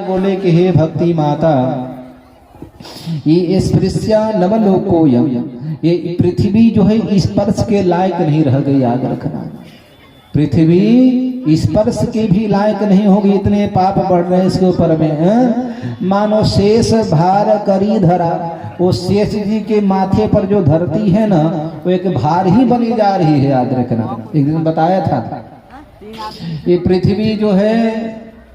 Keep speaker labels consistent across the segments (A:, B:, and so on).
A: बोले कि हे भक्ति माता, ये स्पृश्या नवलोकोयम, ये पृथ्वी जो है स्पर्श के लायक नहीं रह गई। याद रखना, पृथ्वी स्पर्श के भी लायक नहीं होगी, इतने पाप बढ़ रहे हैं इसके ऊपर में। मानो शेष भार करी धरा, वो शेष जी के माथे पर जो धरती है ना, वो एक भार ही बनी जा रही है। याद रखना, एक दिन बताया था, ये पृथ्वी जो है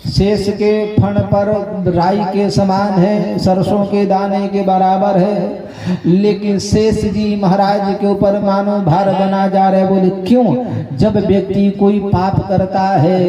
A: शेष के फण पर राई के समान है, सरसों के दाने के बराबर है, लेकिन शेष जी महाराज के ऊपर मानो भार बना जा रहे। बोले क्यों? जब व्यक्ति कोई पाप करता है,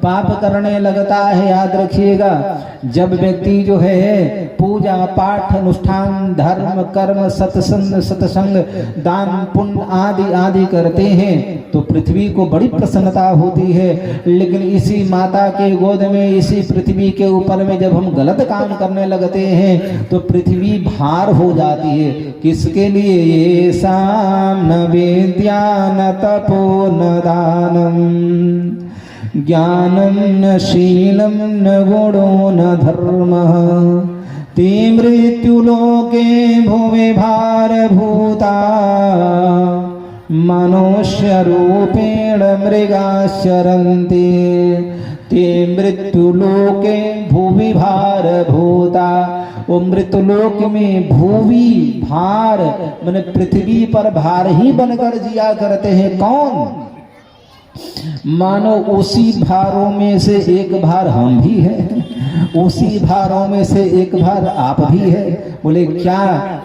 A: पाप करने लगता है, याद रखिएगा, जब व्यक्ति जो है पूजा पाठ अनुष्ठान धर्म कर्म सत्संग दान पुण्य आदि आदि करते हैं तो पृथ्वी को बड़ी प्रसन्नता होती है। लेकिन इसी माता के गोद में, इसी पृथ्वी के ऊपर में जब हम गलत काम करने लगते हैं तो पृथ्वी भार हो जाती है। किसके लिए? ये साम न विद्या न तपो न दानम ज्ञानम न शीलम न गुणो न धर्मः ते मृत्युलोके भुवि भारभूता मनुष्य रूपेण मृगाश्चरन्ति ते मृत्युलोके भुवि भारभूता। वो मृत्युलोक में भूवि भार माने पृथ्वी पर भार ही बनकर जिया करते हैं। कौन? मानो उसी भारों में से एक भार हम भी हैं, उसी भारों में से एक भार आप भी है। बोले क्या?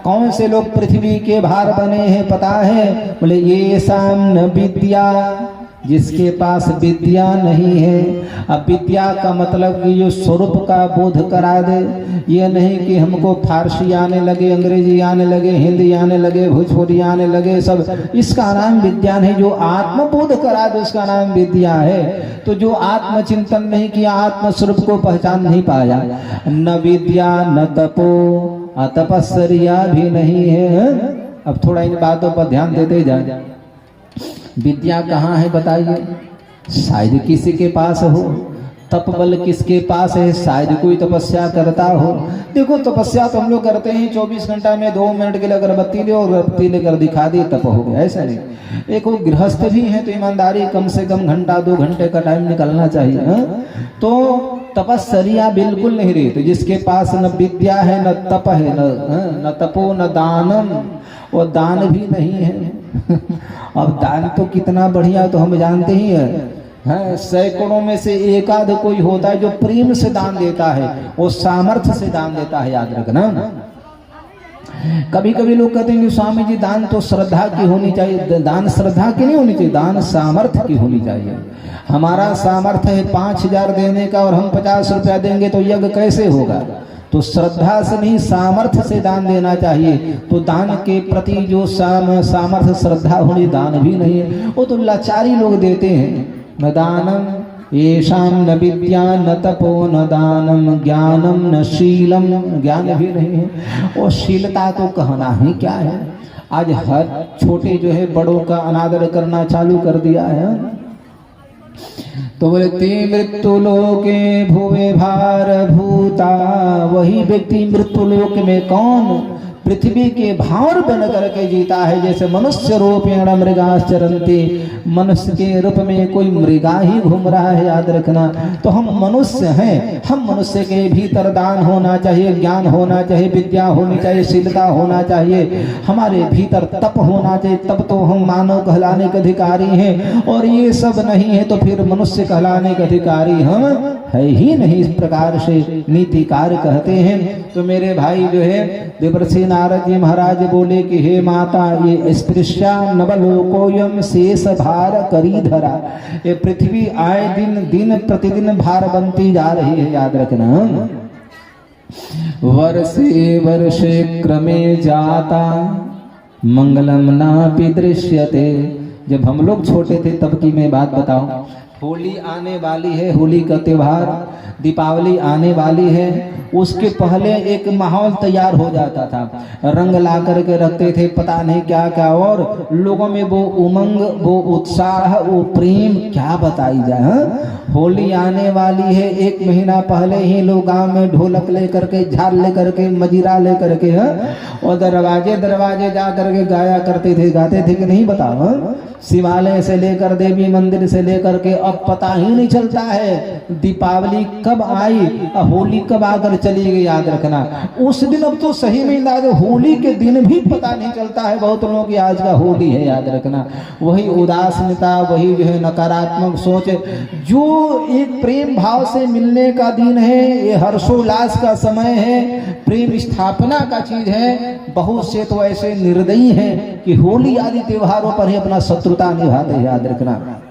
A: कौन से लोग पृथ्वी के भार बने हैं पता है? बोले ये साम न विद्या, जिसके पास विद्या नहीं है। अब विद्या का मतलब कि जो स्वरूप का बोध करा दे, ये नहीं कि हमको फारसी आने लगे, अंग्रेजी आने लगे, हिंदी आने लगे, भोजपुरी आने लगे, सब इसका नाम विद्या नहीं। जो आत्मबोध करा दे उसका नाम विद्या है। तो जो आत्मचिंतन नहीं किया, आत्मस्वरूप को पहचान नहीं पाया, न विद्या न तपो, तपस्या भी नहीं है। अब थोड़ा इन बातों पर ध्यान देते जाए। विद्या कहाँ है बताइए? शायद किसी के पास हो। तप बल किसके पास है? शायद कोई तपस्या करता हो। देखो तपस्या तो हम लोग करते हैं 24 घंटा में 2 मिनट के लिए अगरबत्ती ले और अगरबत्ती लेकर दिखा दी, तप हो गया, ऐसा नहीं। एक वो गृहस्थ भी है तो ईमानदारी कम से कम घंटा 2 घंटे का टाइम निकलना चाहिए। तो तपस्या बिल्कुल नहीं रही। तो जिसके पास न विद्या है न तप है, न तपो न दानम, वो दान भी नहीं है। अब दान तो कितना बढ़िया तो हम जानते ही हैं, सैकड़ों में से एक आध कोई होता है जो प्रेम से दान देता है, वो सामर्थ्य से दान देता है। याद रखना। कभी कभी लोग कहते हैं कि स्वामी जी दान तो श्रद्धा की होनी चाहिए। दान श्रद्धा की नहीं होनी चाहिए, दान सामर्थ्य की होनी चाहिए। हमारा सामर्थ्य है 5000 देने का और हम 50 रुपया देंगे तो यज्ञ कैसे होगा? तो श्रद्धा से नहीं, सामर्थ्य से दान देना चाहिए। तो दान के प्रति जो सामर्थ्य श्रद्धा होनी, दान भी नहीं है। वो तो लाचारी लोग देते हैं। न दानम येषां न विद्या न तपो न दानम ज्ञानम न शीलम, ज्ञान भी नहीं है। और शीलता तो कहना ही क्या है। आज हर छोटे जो है बड़ों का अनादर करना चालू कर दिया है। तो बोले ते मृत्युलोके भुवि भारभूता, वही व्यक्ति मृत्युलोक में कौन? पृथ्वी के भार बन करके जीता है। जैसे मनुष्य रूपेण मृगाश्चरन्ति, मनुष्य के रूप में कोई मृगा ही घूम रहा है। याद रखना। तो हम मनुष्य हैं, हम मनुष्य के भीतर दान होना चाहिए, ज्ञान होना चाहिए, विद्या होनी चाहिए, शीलता होना चाहिए, हमारे भीतर तप होना चाहिए, तब तो हम मानव कहलाने के अधिकारी हैं। और ये सब नहीं है तो फिर मनुष्य कहलाने के अधिकारी हम है ही नहीं। इस प्रकार से नीतिकार कहते हैं। तो मेरे भाई जो है देवर्षि नारद जी महाराज बोले कि हे माता, ये स्पृश्या नवलोकोयम शेष भार करी धरा, ये पृथ्वी आए दिन प्रतिदिन भार बनती जा रही है। याद रखना। वर्षे वर्षे क्रमे जाता मंगलम नापि दृश्यते। जब हम लोग छोटे थे तब की मैं बात बताऊं, होली आने वाली है, होली का त्योहार, दीपावली आने वाली है, उसके पहले एक माहौल तैयार हो जाता था, रंग ला करके रखते थे, पता नहीं क्या क्या, और लोगों में वो उमंग, वो उत्साह, वो प्रेम क्या बताई जाए। होली आने वाली है, एक महीना पहले ही लोग गांव में ढोलक ले करके, झाल ले करके, मजीरा ले करके और दरवाजे दरवाजे जा करके गाया करते थे, गाते थे कि नहीं बताओ। शिवालय से लेकर देवी मंदिर से लेकर के अब पता ही नहीं चलता है दीपावली कब आई और होली कब आकर चली गई। याद रखना उस दिन, अब तो सही में याद, होली के दिन भी पता नहीं चलता है बहुत लोगों की आज का होली है। याद रखना वही उदासीनता, वही जो है नकारात्मक सोच, जो एक प्रेम भाव से मिलने का दिन है, ये हर्षोल्लास का समय है, प्रेम स्थापना का चीज है। बहुत से तो ऐसे निर्दयी हैं कि होली आदि त्योहारों पर ही अपना शत्रुता निभाते हैं। याद रखना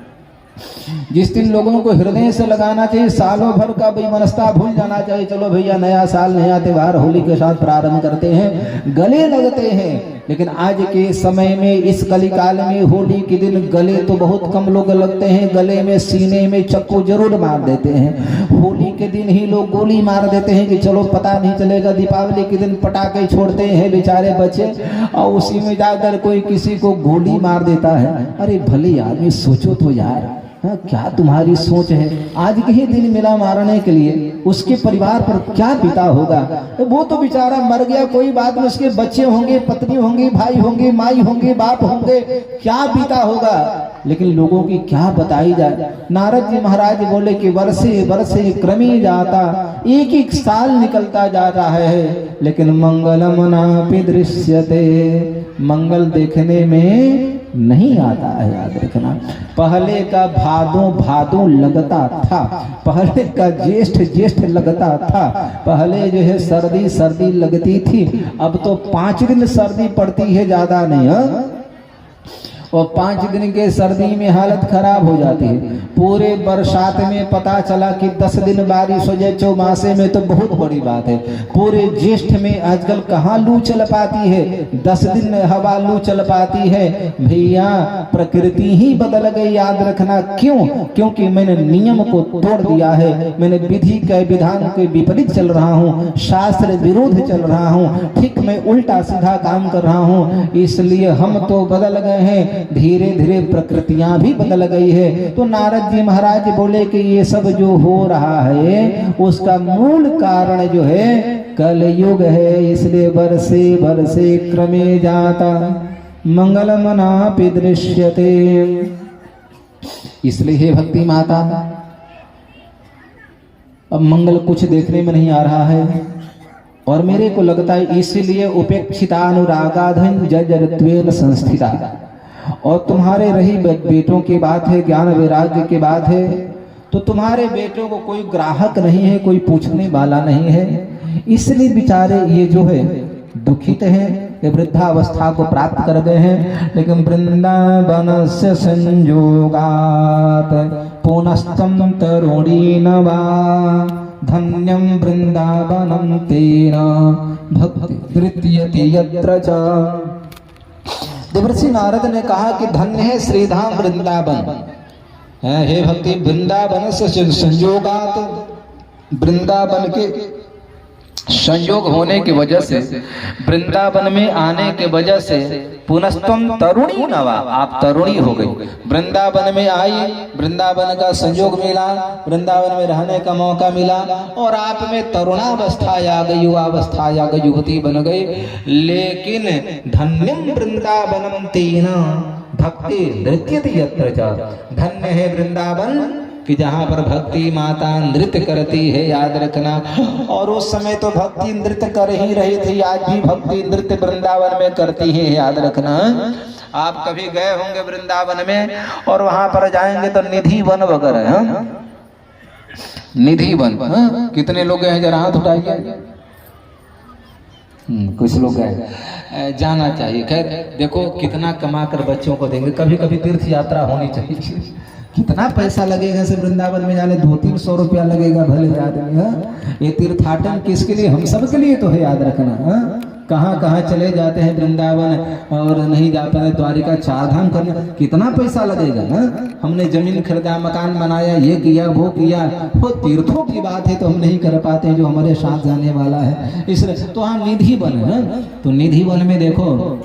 A: जिस दिन लोगों को हृदय से लगाना चाहिए, सालों भर का बेमनस्ता भूल जाना चाहिए, चलो भैया नया साल नया त्योहार होली के साथ प्रारंभ करते हैं, गले लगते हैं। लेकिन आज के समय में, इस कलिकाल में होली के दिन गले तो बहुत कम लोग लगते हैं, गले में सीने में चक्कू जरूर मार देते हैं। होली के दिन ही लोग गोली मार देते हैं कि चलो पता नहीं चलेगा। दीपावली के दिन पटाखे छोड़ते हैं बेचारे बच्चे और उसी में जाकर कोई किसी को गोली मार देता है। अरे भले आदमी सोचो तो यार, क्या तुम्हारी सोच है। आज के ही दिन मिला मारने के लिए, उसके परिवार पर क्या बीता होगा। वो तो बेचारा मर गया, कोई बात नहीं, उसके बच्चे होंगे, पत्नी होंगी, भाई होंगे, माई होंगे, बाप होंगे, क्या बीता होगा। लेकिन लोगों की क्या बताई जाए। नारद जी महाराज बोले कि वर्षे वर्षे क्रमे जाता, एक एक साल निकलता जा रहा है, लेकिन मंगलम नापि दृश्यते, मंगल देखने में नहीं आता है। याद रखना पहले का भादों भादों लगता था, पहले का ज्येष्ठ ज्येष्ठ लगता था, पहले जो है सर्दी सर्दी लगती थी, अब तो 5 दिन सर्दी पड़ती है, ज्यादा नहीं है। और 5 दिन के सर्दी में हालत खराब हो जाती है। पूरे बरसात में पता चला कि 10 दिन बारिश हो जाए चौमासे में तो बहुत बड़ी बात है। पूरे ज्येष्ठ में आजकल कहाँ लू चल पाती है, 10 दिन हवा लू चल पाती है। भैया प्रकृति ही बदल गई। याद रखना क्यों? क्योंकि मैंने नियम को तोड़ दिया है, मैंने विधि के विधान के विपरीत चल रहा हूँ, शास्त्र विरोध चल रहा हूँ, ठीक मैं उल्टा सीधा काम कर रहा हूँ, इसलिए हम तो बदल गए हैं, धीरे धीरे प्रकृतियां भी बदल गई है। तो नारद जी महाराज बोले कि ये सब जो हो रहा है उसका मूल कारण जो है कलयुग है, इसलिए बरसे बरसे क्रमे जाता मंगलमनापि दृश्यते। इसलिए हे भक्ति माता, अब मंगल कुछ देखने में नहीं आ रहा है, और मेरे को लगता है इसीलिए उपेक्षितानुरागाधन जजरत्वेन संस्थिता। और तुम्हारे रही बेटों की बात है, ज्ञान वैराग्य की बात है, तो तुम्हारे बेटों को कोई ग्राहक नहीं है, कोई पूछने वाला नहीं है, इसलिए बेचारे ये जो है दुखित हैं, ये वृद्धावस्था को प्राप्त कर गए हैं। लेकिन वृंदावन से संयोगात पुनस्तम तरुणी नवा धन्यम वृंदावनम तेना भक्ति तृतीयति यत्र च। देवर्षि नारद ने कहा कि धन्य है श्रीधाम वृंदावन, हे भक्ति वृंदावन से संयोगात, वृंदावन के संयोग होने की वजह से, वृंदावन में आने के वजह से पुनस्तम तरुणी नवा, आप तरुणी हो गई। वृंदावन में आई, वृंदावन का संयोग मिला, वृंदावन में रहने का मौका मिला, और आप में तरुणावस्था आ गई, युवावस्था आ गई, युवती बन गई। लेकिन धन्यम वृंदावनम तेना भक्ति नृत्यति यत्र च, धन्य है वृंदावन कि जहाँ पर भक्ति माता नृत्य करती है। याद रखना, और उस समय तो भक्ति नृत्य कर ही रही थी, आज भी भक्ति नृत्य वृंदावन में करती है। याद रखना, आप कभी गए होंगे वृंदावन में और वहां पर जाएंगे तो निधि वन वगैरह है, निधि वन, कितने लोग हैं जरा हाथ उठाइए। कुछ लोग गए, जाना चाहिए। खैर देखो कितना कमा कर बच्चों को देंगे, कभी कभी तीर्थ यात्रा होनी चाहिए। कितना पैसा लगेगा से वृंदावन में जाने, 200-300 रुपया लगेगा भले आदमी। ये तीर्थाटन किसके लिए? हम सब के लिए तो है। याद रखना, कहाँ कहाँ चले जाते हैं वृंदावन और नहीं जा पाते द्वारिका, 4 धाम करना कितना पैसा लगेगा ना। हमने जमीन खरीदा, मकान बनाया, ये किया वो किया, वो तीर्थों की बात है तो हम नहीं कर पाते जो हमारे साथ जाने वाला है। इसलिए तो हम निधि वन है, तो निधि वन में देखो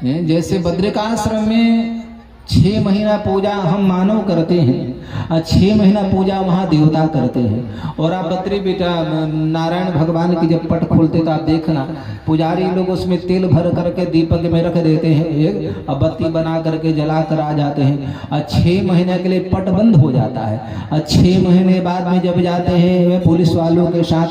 A: जैसे बद्रिकाश्रम में 6 महीना पूजा हम मानव करते हैं और 6 महीना पूजा वहाँ देवता करते हैं। और आप बद्री बेटा नारायण भगवान की जब पट खोलते तो आप देखना पुजारी लोग उसमें तेल भर करके दीपक में रख देते हैं, एक और बत्ती बना करके जला कर आ जाते हैं और 6 महीने के लिए पट बंद हो जाता है। और 6 महीने बाद में जब जाते हैं पुलिस वालों के साथ